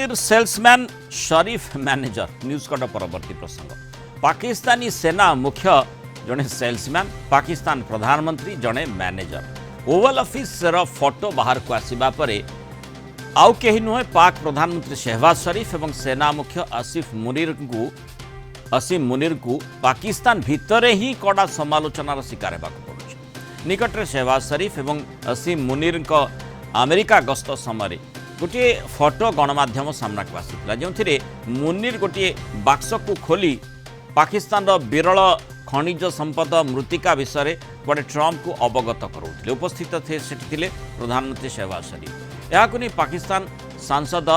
Munir salesman शरीफ manager news cut परवर्ती प्रसंग पाकिस्तानी सेना मुख्य जड़े सेल्समैन पाकिस्तान प्रधानमंत्री जड़े मैनेजर ओवल ऑफिस फोटो बाहर को आसवा पर आउ कहीं नुहे पाक प्रधानमंत्री शहबाज शरीफ और सेना मुख्य असीम मुनीर को पाकिस्तान भितर ही कड़ा समालोचनार शिकार होगा पड़ुछि। निकटरे शहबाज शरीफ और असीम मुनीर अमेरिका गस्त समय गोटे फोटो गणमाध्यम सामना को आसाला जो मुनीर गोटे बाक्स को खोली पाकिस्तान विरल खनिज संपद मृत्तिका विषय बड़े ट्रंप को अवगत कराउथिले। उपस्थित थे प्रधानमंत्री शहबाज शरीफ। यहां नहीं पाकिस्तान सांसद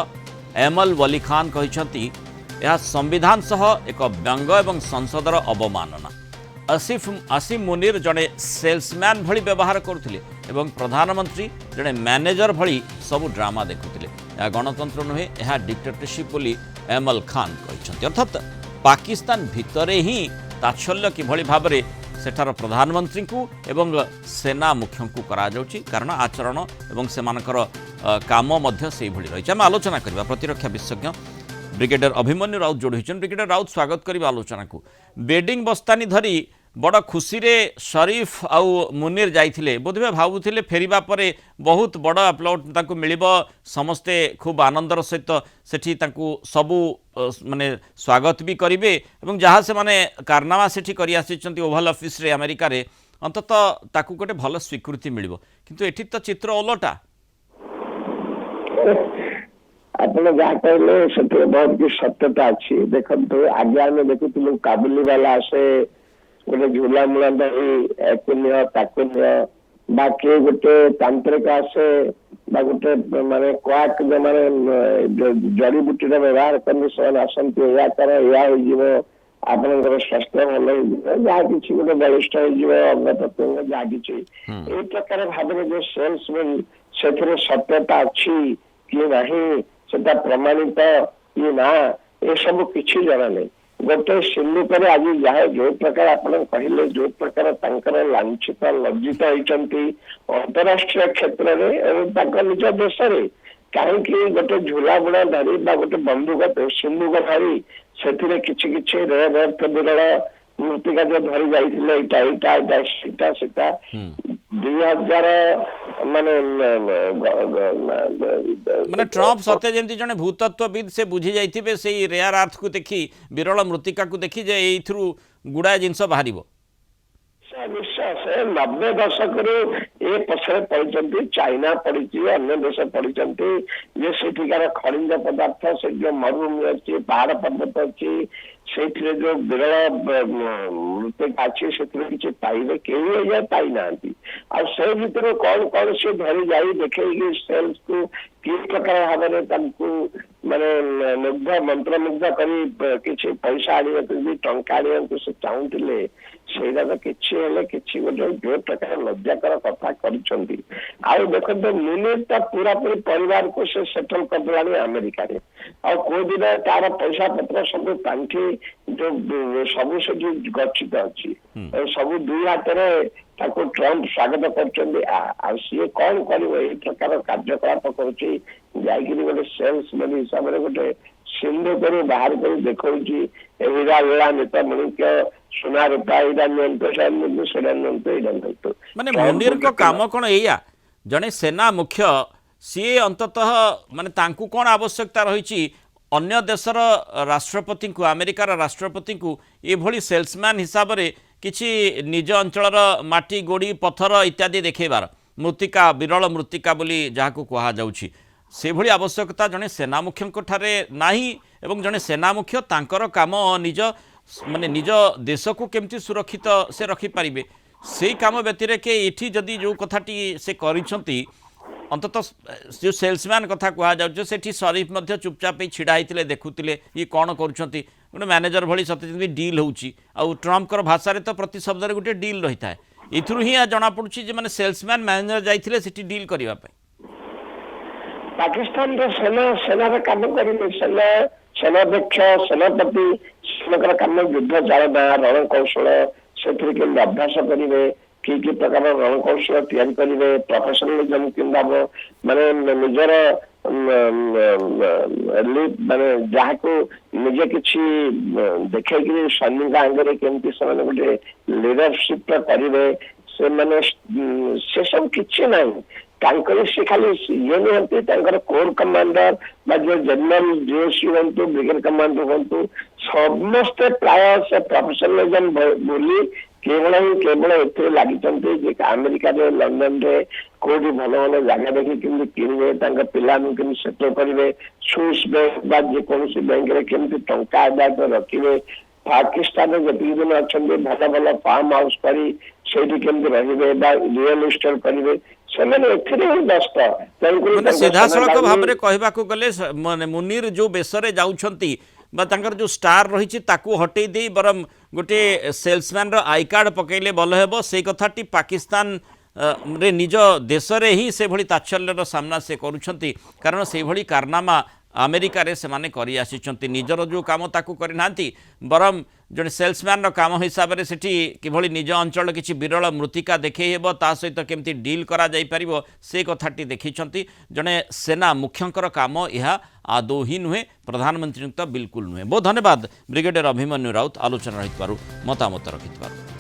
एमल वली खान कहते यह संविधान सह एक व्यंग और संसदर अवमानना। असीम मुनीर जड़े सेल्समैन भली व्यवहार करुले एवं प्रधानमंत्री जड़े मैनेजर भली सबू ड्रामा देखुले। यह गणतंत्र नुहे यह डिक्टेटरशिप बोली एमल खान कहते। अर्थात पाकिस्तान भितर ही तात्सल्य किभली भाव में सेठार प्रधानमंत्री को एवं सेना मुख्य को करा जाउछि कारण आचरण एवं सेमानकर काम मध्य से भली रही। आम आलोचना करबा प्रतिरक्षा विशेषज्ञ ब्रिगेडियर अभिमन्यु राउत जोड़ी होइछन। ब्रिगेडियर राउत स्वागत करबा आलोचना को। बेडिंग बस्तानी धरी बड़ खुशी रे शरीफ आउ मुनीर जाइथिले बोधवे भावुथिले फेरिबा परे बहुत बड़ अपलोड तांको मिलिबो समस्ते खूब आनंदर सहित सेठी तांको सबु माने स्वागत भी करिवे एवं जहाँ से माने कारनामा सेठी करि आसिचंती ओवल ऑफिस रे अमेरिका रे अंततः ताकू गोटे भल स्वीकृति मिलिबो किंतु एठी तो चित्र ओलटा। ଆପଣ ଯାହା କହିଲେ ସେଥିରେ ବହୁତ କିଛି ସତ୍ୟତା ଅଛି। ଦେଖନ୍ତୁ ଆଗେ ଆମେ ଦେଖୁଥିଲୁ କାବୁଲି ବାଲା ଆସେ ଗୋଟେ ଝୁଲାମୁଳା ଧରି ଏକୁ ନିଅ ତାକୁ ନିଅ ବା କିଏ ଗୋଟେ ତାନ୍ତ୍ରିକ ଆସେ ବା ଗୋଟେ ମାନେ କ୍ୱାକ୍ ମାନେ ଜଡ଼ିବୁଟିର ବ୍ୟବହାର କରି ସେମାନେ ଆସନ୍ତି ଏହା କର ଏହା ହେଇଯିବ ଆପଣଙ୍କର ସ୍ୱାସ୍ଥ୍ୟ ଭଲ ହେଇଯିବ ଯାହା କିଛି ଗୋଟେ ବଳିଷ୍ଠ ହେଇଯିବ ଅଙ୍ଗ ପ୍ରତ୍ୟଙ୍ଗ ଯାହା କିଛି ଏଇ ପ୍ରକାର ଭାବରେ ଯୋଉ ସେଲ୍ସମ୍ୟାନ୍ ସେଥିରେ ସତ୍ୟତା ଅଛି କି ନାହିଁ ସେଟା ପ୍ରମାଣିତ କି ନା ଏସବୁ କିଛି ଜଣା ନାହିଁ। गोटे सिल्लुकरे आज जहाँ जो प्रकार आप कहले जो प्रकार तांकर लांछित लज्जित होती अंतरराष्ट्रीय क्षेत्र में निज देश में कहीं गोटे झूला बुड़ा धारी गोटे बंदूक सिंदूक धारी से किसी किसी रेत विरल मृत्तिका जो धरी जाता सीता 2000 माने ट्रंप सत्य जमी जड़े भूतत्वविद से बुझी जाइथिबे से रेयर अर्थ को देखी विरल मृत्तिका को देखी जे एथरू गुड़ाए जिनस बाहर विश्वास 90 दशक ए पछरे पड़ी चाइना पड़ी अन्य देश पड़ी जे सेठिकार खनिज पदार्थ से जो मरुभूमि अच्छी पहाड़ पर्वत अच्छी से जो विरल मृत्तिका अच्छी से किसी पाइबे कहीं पाई ना से भर कौन कौन सी धरी जा देखे सेल्स को कि प्रकार भाव माने मुग्ध मंत्रमुग्ध कर किसी पैसा आने टंका आने से चाहूले ସେଇଟା ତ କିଛି ହେଲେ କିଛି ଗୋଟେ ଯୋଉ ପ୍ରକାର ଲଜ୍ଜାକର କଥା କରିଛନ୍ତି। ଆଉ ଦେଖନ୍ତୁ ମୁନିର ତା ପୁରାପୁରି ପରିବାରକୁ ସେ ସେଟଲ କରିଦେଲାଣି ଆମେରିକାରେ ଆଉ କୋଉ ଦିନ ତାର ପଇସା ପତ୍ର ସବୁ ପାଣ୍ଠି ଯୋଉ ସବୁ ସେଠି ଗଚ୍ଛିତ ଅଛି ସବୁ ଦୁଇ ହାତରେ ତାକୁ ଟ୍ରମ୍ପ ସ୍ୱାଗତ କରୁଛନ୍ତି। ଆଉ ସିଏ କଣ କରିବ ଏଇ ପ୍ରକାର କାର୍ଯ୍ୟକଳାପ କରୁଛି ଯାଇକିରି ଗୋଟେ ସେଲ୍ସମ୍ୟାନ ହିସାବରେ ଗୋଟେ ସିନ୍ଧୁ କରି ବାହାର କରି ଦେଖାଉଛି ହୀରା ଲୀଳା ନେତ ମଣିକ୍ୟ सुना रूपा माने मुनीर को काम कौन या जड़े सेना मुख्य सी अंततः माने तांकू कौन आवश्यकता रही अन्य देशर राष्ट्रपति को अमेरिकार राष्ट्रपति को ये भली सेल्समैन हिसाब से किसी निज अंचल माटी गोड़ी पत्थर इत्यादि देखेबार मृत्तिका विरल मृत्तिका बोली जहाँ को कहा जाउछि से भली आवश्यकता जड़े सेना मुख्य ठारे नाही एवं जड़े सेना मुख्य तांकर काम निज माने निज देश को केमती सुरक्षित से रखिपारे से कम व्यतिरेक ये जदि जो कथाटी से करिसंती अंततः जो सेल्समैन कथा कह जाठी शरीफ चुपचाप छिड़ा होते देखुले ये कौन करुँच गोटे मैनेजर भली सत्य डील होउची आउ ट्रंप भाषा तो प्रति शब्द गोटे डील रही है इथुरु ही जना पड़ी माने सेल्समैन मैनेजर जाइथिले सेठी डील करबा पे पाकिस्तान रो सेना रे काम करिले सेनाध्यक्ष सेनापति सेना काम युद्ध चालना रण कौशल से अभ्यास करेंगे कि प्रकार रणकौशल तैयारी करेंगे प्रोफेशनलिज्म किंवा माने निजर माने जहाँ को निजे किसी देखे सैनिक आगे केमती से गोटे लीडरशिप करेंगे से माने से सब किसी ना से खाली ये नुहति कोर कमांडर जो जनरल जीओसी हूँ ब्रिगेड कमांडर हूँ समस्ते प्राय से प्रोफेशनलिज्म बोली केवल एथे लगी अमेरिका लंडन रे कोडी भल भल जगह देखी केमती किणवे पिला सेटल करेंगे स्विस बैंक जेकोसी बैंक रे केमती टंका आदाय कर रखिए पाकिस्तान जी दिन अच्छा भल भल फार्म हाउस करी केमती रही रियल इस्टेट करेंगे ମାନେ ସିଧାସଳଖ ଭାବରେ କହିବାକୁ ଗଲେ ମାନେ ମୁନିର ଯୋଉ ବେଶରେ ଯାଉଛନ୍ତି ବା ତାଙ୍କର ଯୋଉ ଷ୍ଟାର ରହିଛି ତାକୁ ହଟେଇ ଦେଇ ବରଂ ଗୋଟେ ସେଲ୍ସମ୍ୟାନ ର ଆଇ କାର୍ଡ ପକେଇଲେ ଭଲ ହେବ ସେଇ କଥାଟି ପାକିସ୍ତାନ ରେ ନିଜ ଦେଶରେ ହିଁ ସେଭଳି ତାଚ୍ଛଲ୍ୟର ସାମ୍ନା ସେ କରୁଛନ୍ତି କାରଣ ସେଇଭଳି କାରନାମା ଆମେରିକାରେ ସେମାନେ କରି ଆସିଛନ୍ତି ନିଜର ଯୋଉ କାମ ତାକୁ କରିନାହାନ୍ତି ବରଂ ଜଣେ ସେଲ୍ସମ୍ୟାନର କାମ ହିସାବରେ ସେଠି କିଭଳି ନିଜ ଅଞ୍ଚଳ କିଛି ବିରଳ ମୃତ୍ତିକା ଦେଖେଇ ହେବ ତା ସହିତ କେମିତି ଡିଲ୍ କରାଯାଇପାରିବ ସେ କଥାଟି ଦେଖିଛନ୍ତି ଜଣେ ସେନା ମୁଖ୍ୟଙ୍କର କାମ ଏହା ଆଦୌ ହିଁ ନୁହେଁ ପ୍ରଧାନମନ୍ତ୍ରୀଙ୍କ ତ ବିଲକୁଲ ନୁହେଁ ବହୁତ ଧନ୍ୟବାଦ ବ୍ରିଗେଡିୟର ଅଭିମନ୍ୟୁ ରାଉତ ଆଲୋଚନା ରହିଥିବାରୁ ମତାମତ ରଖିଥିବାରୁ